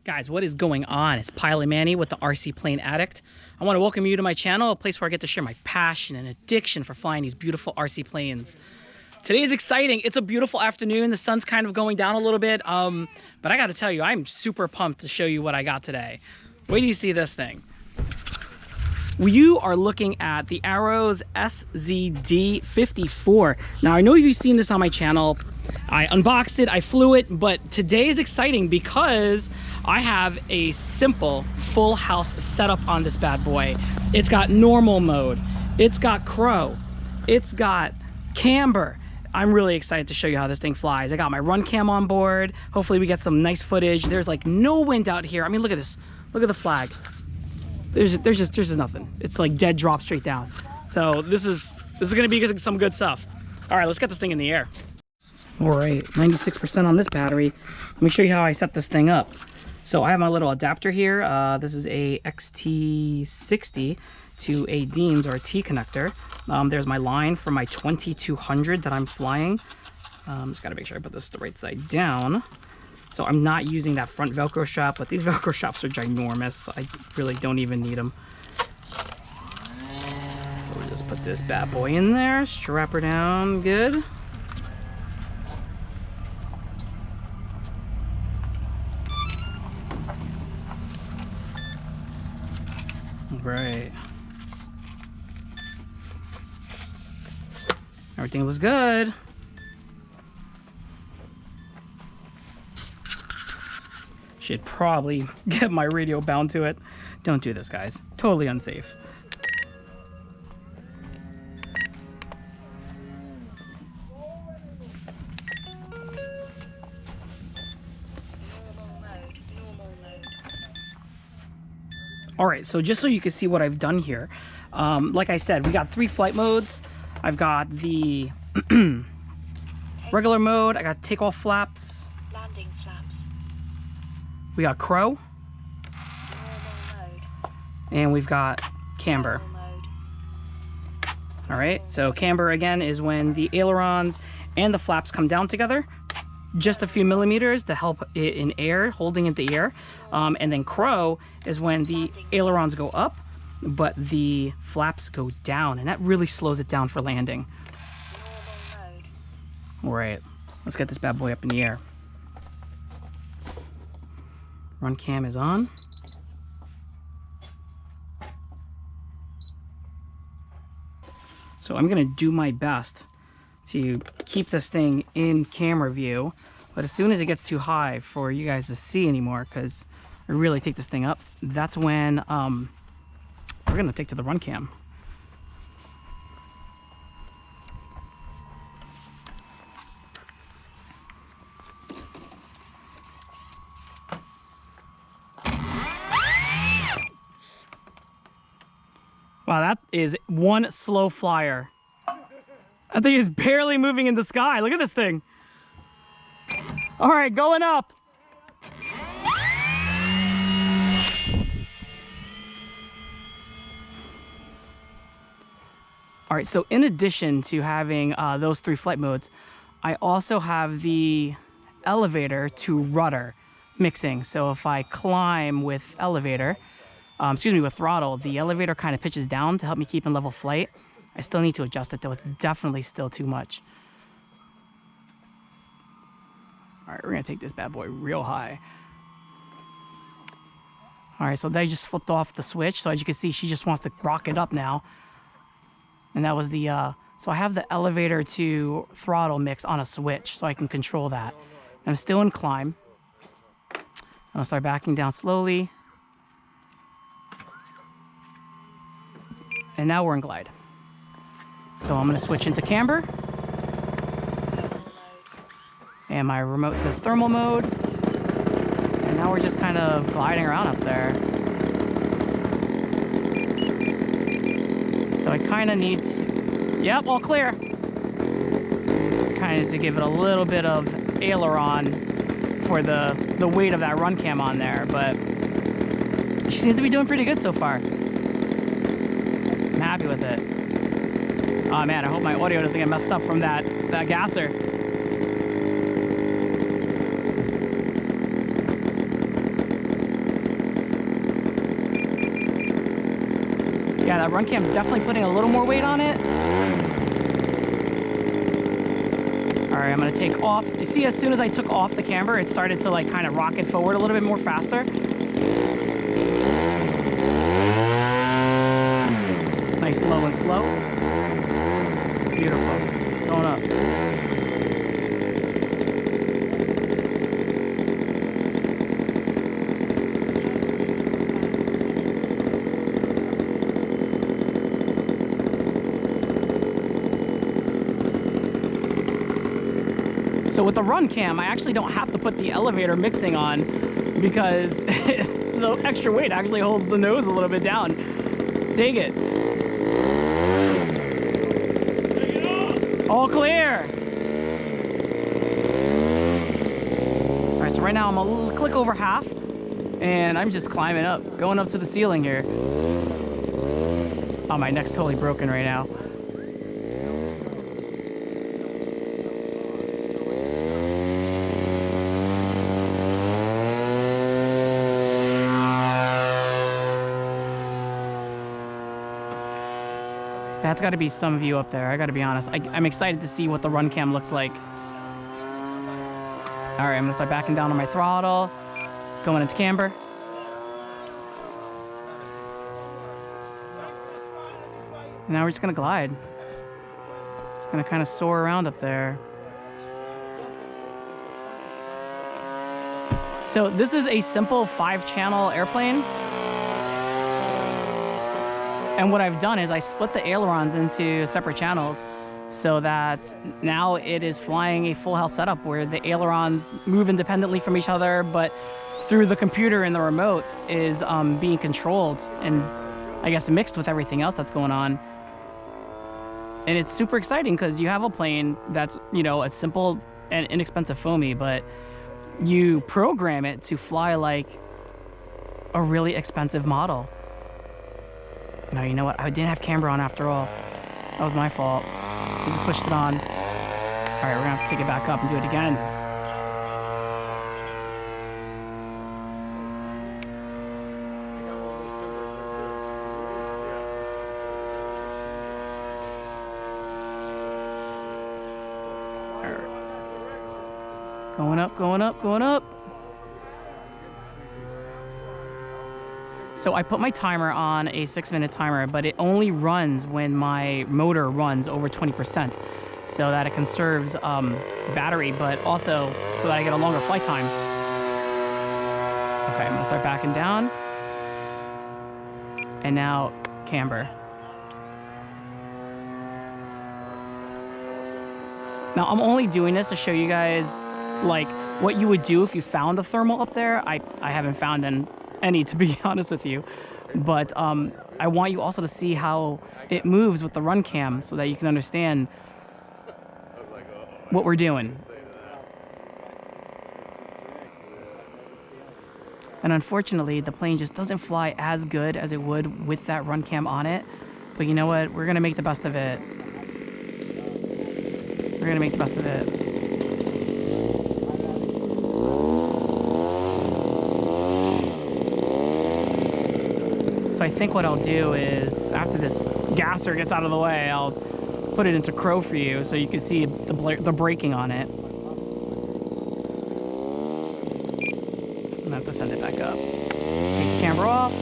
Guys, what is going on? It's Pilot Manny with the RC Plane Addict. I want to welcome you to my channel, a place where I get to share my passion and addiction for flying these beautiful RC planes. Today is exciting. It's a beautiful afternoon. The sun's kind of going down a little bit, but I got to tell you, I'm super pumped to show you what I got today. Wait till you see this thing. You are looking at the Arrows SZD-54. Now, I know you've seen this on my channel. I unboxed it, I flew it, but today is exciting because I have a simple full house setup on this bad boy. It's got normal mode, it's got crow, it's got camber. I'm really excited to show you how this thing flies. I got my run cam on board. Hopefully we get some nice footage. There's like no wind out here. I mean, look at this. Look at the flag. There's just nothing. It's like dead drop straight down. So this is gonna be some good stuff. All right, let's get this thing in the air. All right, 96% on this battery. Let me show you how I set this thing up. So I have my little adapter here. This is a XT60 to a Dean's or a T connector. There's my line for my 2200 that I'm flying. Just gotta make sure I put this the right side down. So I'm not using that front Velcro strap, but these Velcro straps are ginormous. I really don't even need them. So we'll just put this bad boy in there, strap her down good. Right. Everything looks good. Should probably get my radio bound to it. Don't do this, guys. Totally unsafe. All right, so just so you can see what I've done here, like I said, we got 3 flight modes. I've got the regular mode, I got takeoff flaps, landing flaps, we got crow, normal mode, and we've got camber. normal mode, All right, so camber again is when the ailerons and the flaps come down together, just a few millimeters to help it in air, holding it in the air. And then crow is when the ailerons go up, but the flaps go down, and that really slows it down for landing. normal mode, All right, let's get this bad boy up in the air. Run cam is on. So I'm gonna do my best to keep this thing in camera view, but as soon as it gets too high for you guys to see anymore, because I really take this thing up, that's when we're gonna take to the run cam. Wow, that is one slow flyer. I think it's barely moving in the sky. Look at this thing. All right, going up. All right, so in addition to having those 3 flight modes, I also have the elevator to rudder mixing. So if I climb with elevator, with throttle, the elevator kind of pitches down to help me keep in level flight. I still need to adjust it though, it's definitely still too much. All right, we're gonna take this bad boy real high. All right, so they just flipped off the switch. So as you can see, she just wants to rock it up now. And that was the, so I have the elevator to throttle mix on a switch so I can control that. I'm still in climb. I'll start backing down slowly. And now we're in glide. So I'm gonna switch into camber. And my remote says thermal mode. And now we're just kind of gliding around up there. So I kind of need to, yep, all clear. Kind of to give it a little bit of aileron for the weight of that run cam on there, but she seems to be doing pretty good so far. I'm happy with it. Oh man, I hope my audio doesn't get messed up from that gasser. Yeah, that run cam's definitely putting a little more weight on it. All right, I'm gonna take off. You see, as soon as I took off the camber, it started to like kind of rocket forward a little bit more faster. Nice low and slow. Beautiful. Going up. So with the run cam, I actually don't have to put the elevator mixing on because the extra weight actually holds the nose a little bit down. Take it. All clear. All right, so right now I'm a click over half and I'm just climbing up, going up to the ceiling here. Oh, my neck's totally broken right now. That's got to be some view up there. I got to be honest. I'm excited to see what the run cam looks like. All right, I'm gonna start backing down on my throttle, going into camber. Now we're just gonna glide. Just gonna kind of soar around up there. So this is a simple 5-channel airplane. And what I've done is I split the ailerons into separate channels so that now it is flying a full house setup where the ailerons move independently from each other, but through the computer and the remote is being controlled and I guess mixed with everything else that's going on. And it's super exciting because you have a plane that's, you know, a simple and inexpensive foamy, but you program it to fly like a really expensive model. No, you know what? I didn't have camber on after all. That was my fault. I just switched it on. All right, we're gonna have to take it back up and do it again. All right. Going up, going up, going up. So I put my timer on a 6-minute timer, but it only runs when my motor runs over 20%, so that it conserves battery, but also so that I get a longer flight time. Okay, I'm gonna start backing down. And now camber. Now I'm only doing this to show you guys like what you would do if you found a thermal up there. I haven't found any, to be honest with you, but I want you also to see how it moves with the run cam so that you can understand what we're doing. And unfortunately, the plane just doesn't fly as good as it would with that run cam on it, but you know what? We're gonna make the best of it. We're gonna make the best of it. So I think what I'll do is, after this gasser gets out of the way, I'll put it into crow for you so you can see the braking on it. I'm gonna have to send it back up. Take the camber off.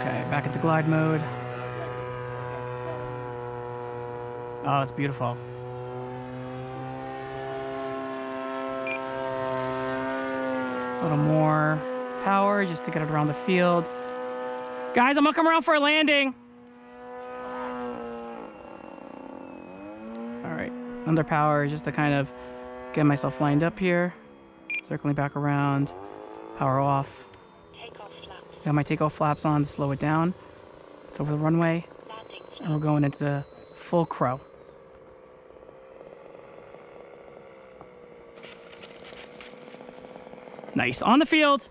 Okay, back into glide mode. Oh, it's beautiful. A little more power just to get it around the field. Guys, I'm gonna come around for a landing. All right, under power just to kind of get myself lined up here. Circling back around, power off. Takeoff flaps. Got my takeoff flaps on to slow it down. It's over the runway. Landing flaps. And we're going into full crow. Nice, on the field.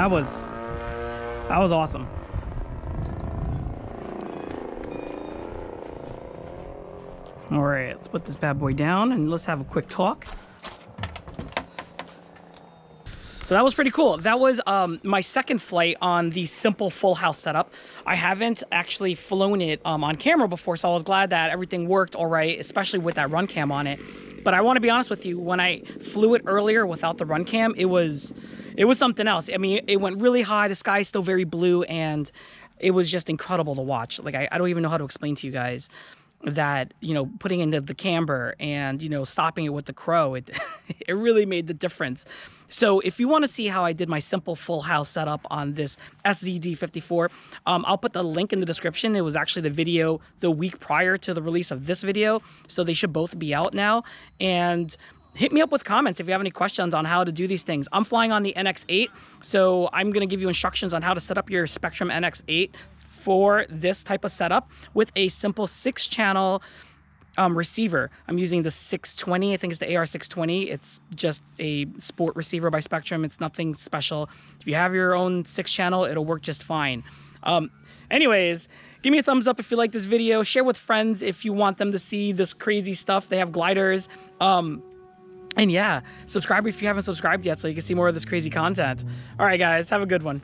That was awesome. All right, let's put this bad boy down and let's have a quick talk. So that was pretty cool. That was my second flight on the simple full house setup. I haven't actually flown it on camera before, so I was glad that everything worked all right, especially with that run cam on it. But I want to be honest with you, when I flew it earlier without the run cam, it was something else. I mean, it went really high. The sky is still very blue, and it was just incredible to watch. Like, I don't even know how to explain to you guys that, you know, putting into the camber and, you know, stopping it with the crow, it really made the difference. So if you want to see how I did my simple full house setup on this SZD-54, I'll put the link in the description. It was actually the video the week prior to the release of this video, so they should both be out now. And hit me up with comments if you have any questions on how to do these things. I'm flying on the NX8, so I'm going to give you instructions on how to set up your Spectrum NX8 for this type of setup with a simple 6-channel receiver. I'm using the 620. I think it's the AR620. It's just a sport receiver by Spectrum. It's nothing special. If you have your own 6-channel, it'll work just fine. Anyways, give me a thumbs up if you like this video. Share with friends if you want them to see this crazy stuff. They have gliders. And yeah, subscribe if you haven't subscribed yet so you can see more of this crazy content. All right, guys, have a good one.